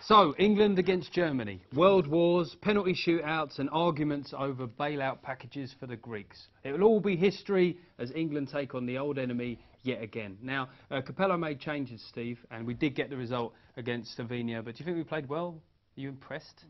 So, England against Germany. World wars, penalty shootouts and arguments over bailout packages for the Greeks. It will all be history as England take on the old enemy yet again. Now, Capello made changes, Steve, and we did get the result against Slovenia, but do you think we played well? Are you impressed?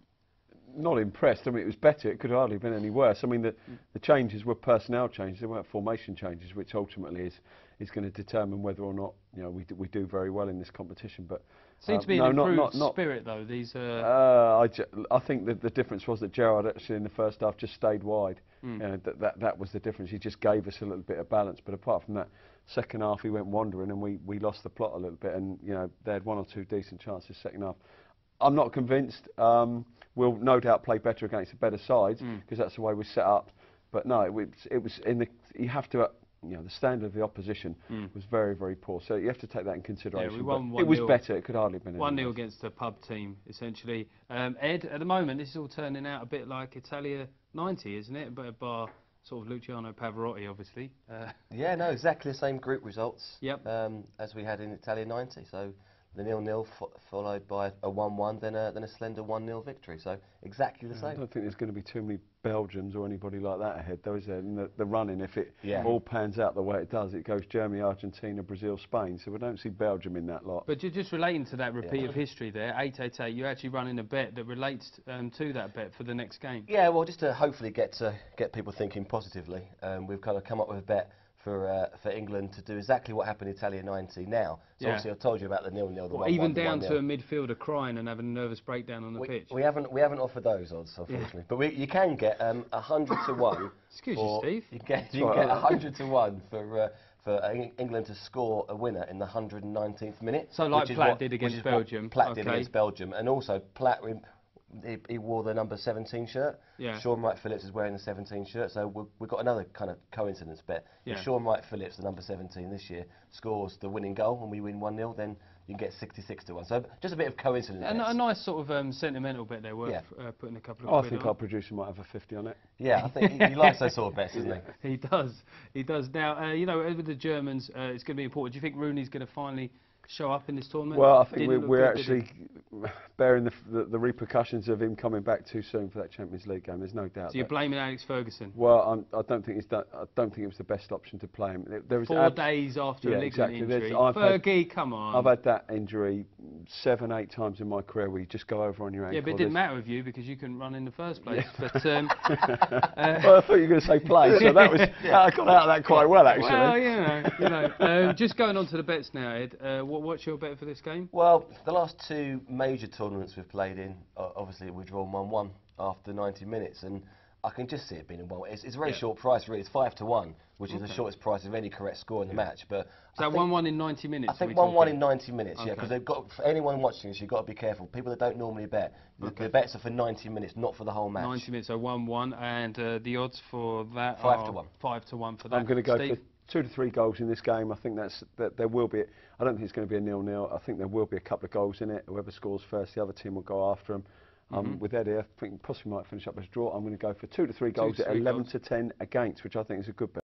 Not impressed. I mean, it was better. It could hardly have been any worse. I mean, the changes were personnel changes. They weren't formation changes, which ultimately is going to determine whether or not we do very well in this competition. But seems to be an improved spirit, though. These. I think that the difference was that Gerrard actually in the first half just stayed wide. That was the difference. He just gave us a little bit of balance. But apart from that, second half he went wandering and we lost the plot a little bit. And they had one or two decent chances second half. I'm not convinced. We'll no doubt play better against the better sides because that's the way we're set up. But no, it was in the you have to the standard of the opposition was very, very poor. So you have to take that in consideration. Yeah, we won 1-0. It was better. It could hardly have been 1-0 against a pub team, essentially. Ed, at the moment, this is all turning out a bit like Italia '90, isn't it? But bar sort of Luciano Pavarotti, obviously. Yeah, no, exactly the same group results. Yep. As we had in Italia '90. So the 0-0 followed by a 1-1, then a slender 1-0 victory. So exactly the same. I don't think there's going to be too many Belgians or anybody like that ahead. There is the running. If it all pans out the way it does, it goes Germany, Argentina, Brazil, Spain. So we don't see Belgium in that lot. But you're just relating to that repeat of history there, 888. You're actually running a bet that relates to that bet for the next game. Yeah, well, just to hopefully get people thinking positively, we've kind of come up with a bet for England to do exactly what happened in Italia '90 now. So obviously I told you about the 0-0, the 1-1, even down to a midfielder crying and having a nervous breakdown on the pitch. We haven't offered those odds, unfortunately. But you can get 100 to 1. Excuse you, Steve. You can get 100 to 1 for England to score a winner in the 119th minute. So like Platt did against Belgium. Platt did against Belgium, and also Platt. He wore the number 17 shirt. Yeah. Sean Wright-Phillips is wearing the 17 shirt, so we've got another kind of coincidence bet. Yeah. If Sean Wright-Phillips, the number 17 this year, scores the winning goal and we win 1-0, then you can get 66 to 1. So just a bit of coincidence. A nice sort of sentimental bet there, worth putting a couple of I quid think on. our producer might have a 50 on it. Yeah, I think he likes those sort of bets, doesn't he? He does. He does. Now, with the Germans, it's going to be important. Do you think Rooney's going to finally show up in this tournament? Well, I think we're actually bearing the repercussions of him coming back too soon for that Champions League game. There's no doubt. So you're blaming Alex Ferguson? Well, I don't think I don't think it was the best option to play him. There was 4 days after a ligament injury. Fergie, come on. I've had that injury 7, 8 times in my career where you just go over on your ankle. Yeah, but it didn't matter with you because you couldn't run in the first place. Yeah. But well, I thought you were going to say play, so that was I got out of that quite well actually. Well, just going on to the bets now, Ed. What's your bet for this game? Well, the last 2 major tournaments we've played in, obviously we've drawn 1-1 after 90 minutes, and I can just see it being a 1-1. It's a very short price, really. It's 5 to 1, which is the shortest price of any correct score in the match. But so 1-1 in 90 minutes. I think 1-1 in 90 minutes. Yeah, because they've got, for anyone watching this, you've got to be careful. People that don't normally bet, the bets are for 90 minutes, not for the whole match. 90 minutes, so 1-1, and the odds for that 5 to 1. 5 to 1 for that. I'm going to go for 2 to 3 goals in this game. I think that there will be. I don't think it's going to be a 0-0. I think there will be a couple of goals in it. Whoever scores first, the other team will go after them. With Eddie, I think possibly might finish up as a draw. I'm going to go for 2 to 3 goals at 11 to 10 against, which I think is a good bet.